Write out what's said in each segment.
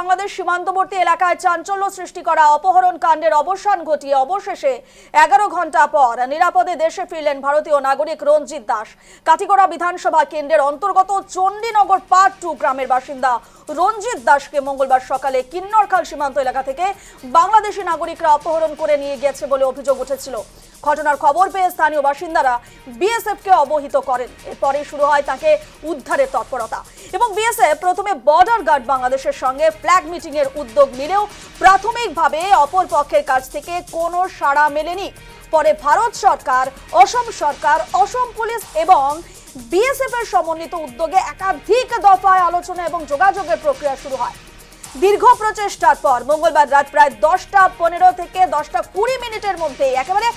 বাংলাদেশ সীমান্তবর্তী এলাকায় চাঞ্চল্য সৃষ্টি করা অপহরণ কাণ্ডের অবসান ঘটিয়ে অবশেষে 11 ঘন্টা পর নিরাপদে দেশে ফিরলেন ভারতীয় নাগরিক রঞ্জিত দাস। কাটিগড়া বিধানসভা কেন্দ্রের অন্তর্গত চণ্ডীনগর পার্ট 2 গ্রামের বাসিন্দা রঞ্জিত দাসকে মঙ্গলবার সকালে কিন্নরখাল সীমান্ত এলাকা থেকে বাংলাদেশি নাগরিকরা অপহরণ করে নিয়ে গেছে বলে অভিযোগ উঠেছিল। ঘটনার খবর পেয়ে স্থানীয় বাসিন্দারা বিএসএফকে অবহিত করেন। এরপরে শুরু হয় তাকে উদ্ধারের তৎপরতা এবং বিএসএফ প্রথমে বর্ডার গার্ড বাংলাদেশের সঙ্গে ফ্ল্যাগ মিটিং এর উদ্যোগ নিলেও প্রাথমিকভাবে অপর পক্ষের কাছ থেকে কোনো সাড়া মেলেনি। পরে ভারত সরকার, অসম পুলিশ এবং বিএসএফ এর সমন্বিত উদ্যোগে একাধিক দফায় আলোচনা এবং যোগাযোগের প্রক্রিয়া শুরু হয়। দীর্ঘ প্রচেষ্টার পর মঙ্গলবার রাত প্রায় 10:15 থেকে 10:20 মধ্যে একেবারে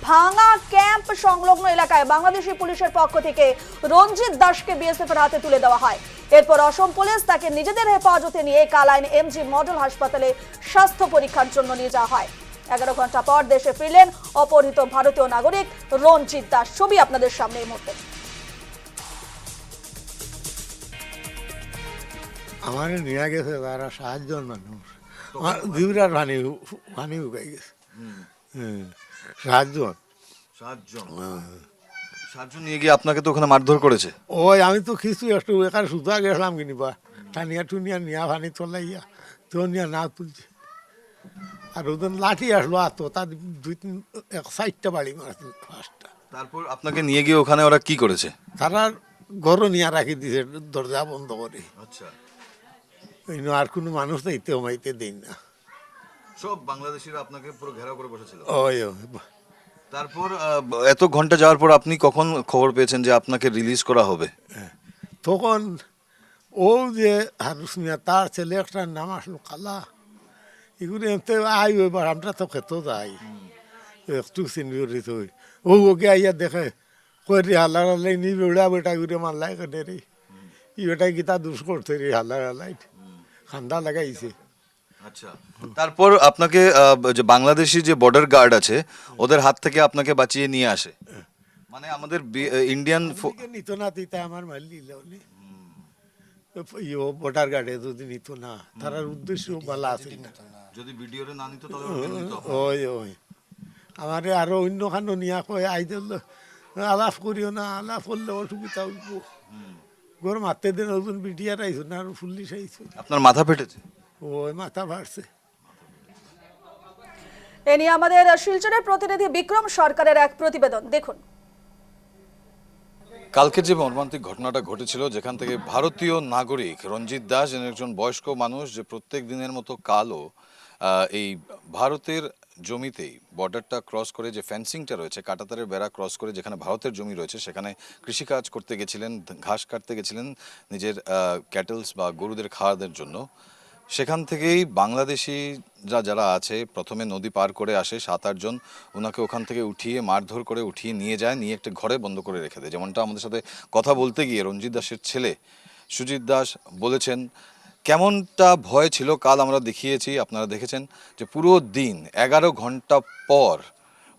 ভাঙা ক্যাম্প সংলগ্ন এলাকায় বাংলাদেশি পুলিশের পক্ষ থেকে রঞ্জিত দাসকে বিএসএফ এর হাতে তুলে দেওয়া হয়। এরপর অসম পুলিশ তাকে নিজেদের হেফাজতে নিয়ে কালাইন এমজি মডেল হাসপাতালে স্বাস্থ্য পরীক্ষার জন্য নিয়ে যাওয়া হয়। 11 ঘন্টা পর দেশে ফিরলেন অপহৃত ভারতীয় নাগরিক রঞ্জিত দাস। ছবি আপনাদের সামনে এই মুহূর্তে। আমার নিয়ে গেছে তারা 7 জন মানুষ, দুইবার পানি উগাই গেছে। 7 জন নিয়ে গিয়ে আপনাকে তো ওখানে মারধর করেছে। ওই আমি তো কিছু একটু এখানে সুতা গেছিলাম কিনিবা, টানিয়া টুনিয়া নিয়া পানি তোলাইয়া তো নিয়া না তুলছে। আর ওদের লাঠি আসলো আর তো তার 4টা বাড়ি মারছে, 5টা। তারপর আপনাকে নিয়ে গিয়ে ওখানে ওরা কি করেছে? তারা ঘর নিয়ে রাখি দিছে দরজা বন্ধ করে। আচ্ছা, আর কোনো মানুষ দেখতে মাইতে দেন না। সব বাংলাদেশিরা আপনাকে পুরো ঘেরাও করে বসেছিল। ওই তারপর এত ঘন্টা যাওয়ার পর আপনি কখন খবর পেয়েছেন যে আপনাকে রিলিজ করা হবে? তখন ও যে হারুস মিয়া তার ছেলে একটার নাম আসলো কালা, এগুলো এমতে আই এবার আমরা তো খেত যাই একটু সিনিয়রিত হই। ও ওকে আইয়া দেখে করি হাল্লা হাল্লাই নি বেড়া বেটা ঘুরে মারলাই কেটে রে, ই বেটা গীতা দুষ করতে রে হাল্লা হাল্লাই খান্দা লাগাইছে। আচ্ছা, তারপর আপনাকে যে বাংলাদেশি যে বর্ডার গার্ড আছে ওদের হাত থেকে আপনাকে বাঁচিয়ে নিয়ে আসে, মানে আমাদের ইন্ডিয়ান নিত না তিতা আমার মারলি বর্ডার গার্ডে যদি নিত না, তার উদ্দেশ্য ভালো আছে না, যদি ভিডিওরে না নিত তাহলে ওই ওই আমারে আরো অন্য খানো নিয়া কয় আই দিল আলাপ করিও না, আলাপ করলে অসুবিধা হইব। ঘর মারতে দিন নতুন বিটিয়ার আইছো না, আর পুলিশ আইছো। আপনার মাথা ফেটেছে? ওই মাথা ভাড়ছে। এ নিয়ে আমাদের শিলচরের প্রতিনিধি বিক্রম সরকারের এক প্রতিবেদন দেখুন। কালকে যে মর্মান্তিক ঘটনাটা ঘটেছিল, যেখান থেকে ভারতীয় নাগরিক রঞ্জিত দাস একজন বয়স্ক মানুষ যে প্রত্যেক দিনের মতো কালও এই ভারতের জমিতেই বর্ডারটা ক্রস করে যে ফেন্সিংটা রয়েছে, কাঁটাতারের বেড়া ক্রস করে যেখানে ভারতের জমি রয়েছে সেখানে কৃষিকাজ করতে গেছিলেন, ঘাস কাটতে গেছিলেন নিজের ক্যাটেলস বা গরুদের খাওয়াদের জন্য। সেখান থেকেই বাংলাদেশি যারা আছে প্রথমে নদী পার করে আসে 7-8 জন, ওনাকে ওখান থেকে উঠিয়ে মারধর করে উঠিয়ে নিয়ে যায়, নিয়ে একটা ঘরে বন্ধ করে রেখে দেয়। যেমনটা আমাদের সাথে কথা বলতে গিয়ে রঞ্জিত দাসের ছেলে সুজিত দাস বলেছেন কেমনটা ভয় ছিল। কাল আমরা দেখিয়েছি, আপনারা দেখেছেন যে পুরো দিন 11 ঘন্টা পর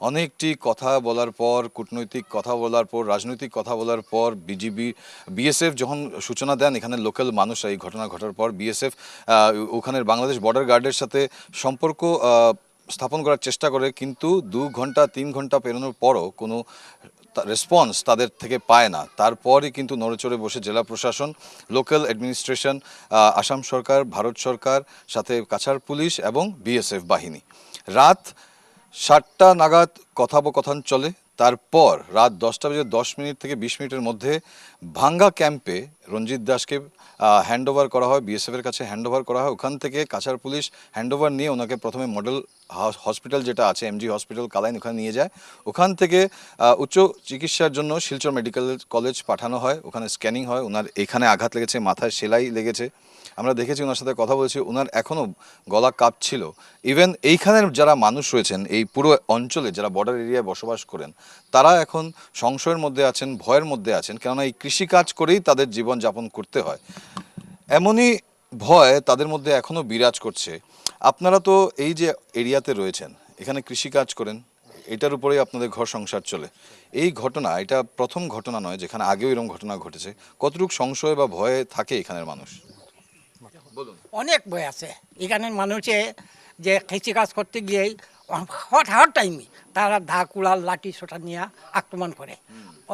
অনেকটি কথা বলার পর, কূটনৈতিক কথা বলার পর, রাজনৈতিক কথা বলার পর বিএসএফ যখন সূচনা দেন এখানে লোকাল মানুষরা এই ঘটনা ঘটার পর বিএসএফ ওখানের বাংলাদেশ বর্ডার গার্ডের সাথে সম্পর্ক স্থাপন করার চেষ্টা করে, কিন্তু 2 ঘন্টা 3 ঘন্টা পেরোনোর পরও কোনো রেসপন্স তাদের থেকে পায় না। তারপরই কিন্তু নড়েচড়ে বসে জেলা প্রশাসন, লোকাল অ্যাডমিনিস্ট্রেশন, আসাম সরকার, ভারত সরকার, সাথে কাছাড় পুলিশ এবং বিএসএফ বাহিনী। রাত 7টা নাগাদ কথোপকথন চলে। তারপর রাত 10:10 থেকে 20 মিনিটের মধ্যে ভাঙ্গা ক্যাম্পে রঞ্জিত দাসকে হ্যান্ডওভার করা হয়, বিএসএফের কাছে হ্যান্ডওভার করা হয়। ওখান থেকে কাছাড় পুলিশ হ্যান্ডওভার নিয়ে ওনাকে প্রথমে মডেল হসপিটাল যেটা আছে এমজি হসপিটাল কালাইন, ওখানে নিয়ে যায়। ওখান থেকে উচ্চ চিকিৎসার জন্য শিলচর মেডিকেল কলেজ পাঠানো হয়, ওখানে স্ক্যানিং হয়। ওনার এখানে আঘাত লেগেছে, মাথায় সেলাই লেগেছে, আমরা দেখেছি, ওনার সাথে কথা বলেছি, ওনার এখনও গলা কাঁপছিল। ইভেন এইখানের যারা মানুষ রয়েছেন এই পুরো অঞ্চলে যারা বর্ডার এরিয়ায় বসবাস করেন তারা এখন সংশয়ের মধ্যে আছেন, ভয়ের মধ্যে আছেন, কেননা এই কৃষিকাজ করেই তাদের জীবন যাপন করতে হয়। এমনই ভয় তাদের মধ্যে এখনও বিরাজ করছে। আপনারা তো এই যে এরিয়াতে রয়েছেন, এখানে কৃষিকাজ করেন, এটার উপরেই আপনাদের ঘর সংসার চলে। এই ঘটনা, এটা প্রথম ঘটনা নয় যেখানে আগেও এরকম ঘটনা ঘটেছে। কতটুকু সংশয় বা ভয়ে থাকে এখানের মানুষ? বলুন। অনেক ভয় আছে এখানে মানুষে যে কৃষি কাজ করতে গিয়েই হঠাৎ টাইমে তারা দা কুড়াল লাঠি সোটা নিয়ে আক্রমণ করে,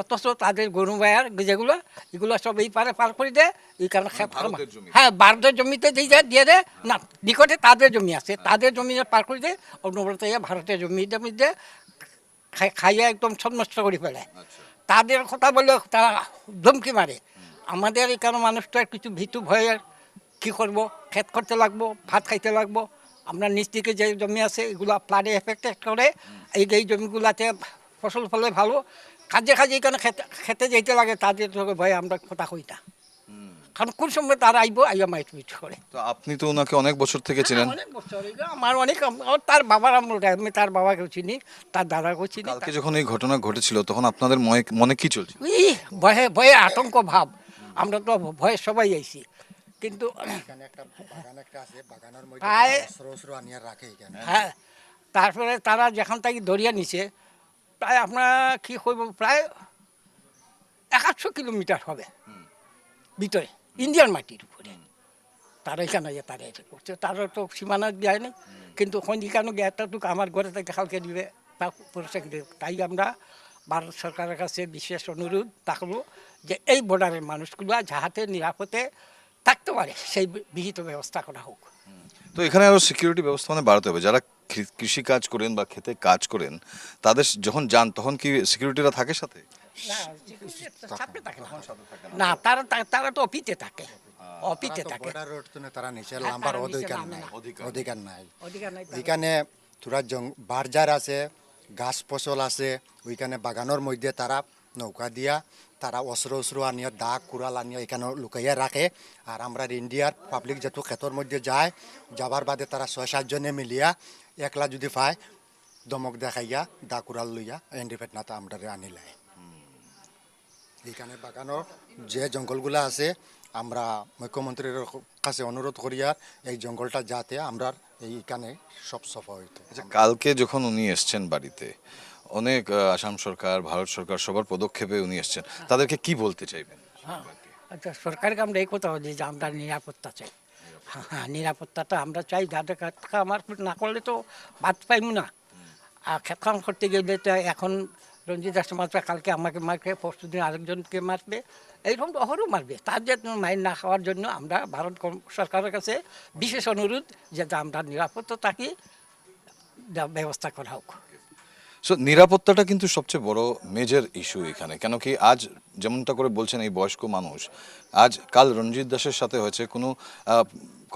অথচ তাদের গরু বায়ার যেগুলো এগুলো সব এই পারে পার করে দেয়। এই কারণে ভারতের জমি। হ্যাঁ, ভারতের জমিতে দিয়ে দেয় না, নিকটে তাদের জমি আছে, তাদের জমি পার করে দেয়, অন্যবর্তে ভারতের জমিতে মধ্যে খাইয়ে একদম নষ্ট করে ফেলে। তাদের কথা বলে তারা ধমকি মারে। আমাদের এখানে মানুষটা কিছু ভীতু ভয়ে কী করবো, ক্ষেত করতে লাগবো, ভাত খাইতে লাগবো। আমরা নিচ দিকে যে জমি আছে এগুলো ফ্লাডে এফেক্টেড করে, এই জমিগুলাতে ফসল ফলে ভালো, কাজে এখানে খেতে যেতে লাগে, তাদের ভয়ে আমরা কথা কই না। কারণ কোন সময় তারা আইয়া মাইট মিট করে। তো আপনি তো ওনাকে অনেক বছর থেকে চিনেন। অনেক বছর, আমার অনেক, তার বাবার আমরা, আমি তার বাবাকেও চিনি, তার দাদাকেও চিনি। কালকে যখন এই ঘটনা ঘটেছিল তখন আপনাদের মনে কি চলছিল? ভয়ে ভয়ে আতঙ্ক ভাব, আমরা তো ভয়ে সবাই আইছি, কিন্তু প্রায় হ্যাঁ, তারপরে তারা যেখান থেকে দরিয়া নিছে প্রায় আপনার কি করব, প্রায় 100 কিলোমিটার হবে ভিতরে, ইন্ডিয়ান মাটির উপরে তারা এখানে তারা এটা করছে। তারা তো সীমানা দেয়নি, কিন্তু এখানে এতটুকু আমার ঘরে থেকে কালকে দিবে তা পরিষ্কার দিবে। তাই আমরা ভারত সরকারের কাছে বিশেষ অনুরোধ থাকবো যে এই বর্ডারের মানুষগুলো যাহাতে নিরাপদে থাকতে পারে সেই বিহিত ব্যবস্থা করা হোক। তো এখানে আরো সিকিউরিটি ব্যবস্থা বাড়াতে হবে। যারা কৃষি কাজ করেন বা খেতে কাজ করেন তাদের যখন যান তখন কি সিকিউরিটিরা থাকে সাথে? না, তারা তো অফিসে থাকে, অফিসে থাকে, তারা নিচে লাম্বার অধিকার নাই। অধিকার নাই। ওইখানে তোরা বারজার আছে, গাছ ফসল আছে, ওইখানে বাগানোর মধ্যে তারা নৌকা দিয়া তারা অস্ত্র আনিয়ে দা কুড়াল আনিয়ে এখানে লুকাইয়া রাখে। আর আমরা ইন্ডিয়ার পাবলিক যেহেতু ক্ষেতর মধ্যে যায়, যাবার বাদে তারা 6-7 জনে মিলিয়া একলা যদি পায় দমক দেখাইয়া দা কুড়াল লইয়া এন্ডিফেট না আমরা আনি লাই। এইখানে বাগানোর যে জঙ্গলগুলা আছে আমরা মুখ্যমন্ত্রীর কাছে অনুরোধ করিয়া এই জঙ্গলটা যাতে আমরা এইখানে সব সফা হইতো। আচ্ছা, কালকে যখন উনি এসছেন বাড়িতে, অনেক আসাম সরকার, ভারত সরকার সবার পদক্ষেপে উনি এসছেন, তাদেরকে কি বলতে চাইবেন? আচ্ছা, সরকারকে আমরা এই কথা বলি যে আমরা নিরাপত্তা চাই। হ্যাঁ, নিরাপত্তাটা আমরা চাই। যাদের আমার না করলে তো ভাত পাইব না। আর খেত কাম করতে গেলে তো এখন রঞ্জিত দাস মারবে, কালকে আমাকে মারবে, পরশু দিন আরেকজনকে মারবে, এইরকম অহরও মারবে। তার যে মাইন না খাওয়ার জন্য আমরা ভারত সরকারের কাছে বিশেষ অনুরোধ যে আমরা নিরাপত্তা থাকি, ব্যবস্থা করা হোক। সো নিরাপত্তাটা কিন্তু সবচেয়ে বড় মেজর ইস্যু এখানে। কেন কি আজ যেমনটা করে বলছেন এই বয়স্ক মানুষ, আজ কাল রঞ্জিত দাসের সাথে হয়েছে, কোনো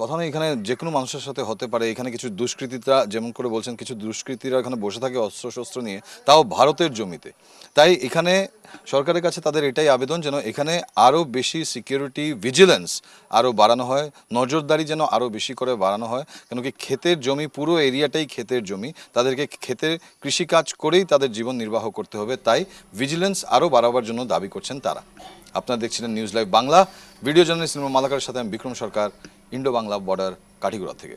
কথা নেই, এখানে যে কোনো মানুষের সাথে হতে পারে। এখানে কিছু দুষ্কৃতীরা, যেমন করে বলছেন, কিছু দুষ্কৃতীরা এখানে বসে থাকে অস্ত্র নিয়ে, তাও ভারতের জমিতে। তাই এখানে সরকারের কাছে তাদের এটাই আবেদন যেন এখানে আরও বেশি সিকিউরিটি ভিজিলেন্স আরও বাড়ানো হয়, নজরদারি যেন আরও বেশি করে বাড়ানো হয়। কেন কি ক্ষেতের জমি, পুরো এরিয়াটাই ক্ষেতের জমি, তাদেরকে ক্ষেতের কৃষিকাজ করেই তাদের জীবন নির্বাহ করতে হবে। তাই ভিজিলেন্স আরও বাড়াবার জন্য দাবি করছেন তারা। আপনারা দেখছিলেন news live Bangla. Video journalist মালাকারের সাথে আমি বিক্রম সরকার, ইন্ডো বাংলা বর্ডার, কাঠিগড়া থেকে।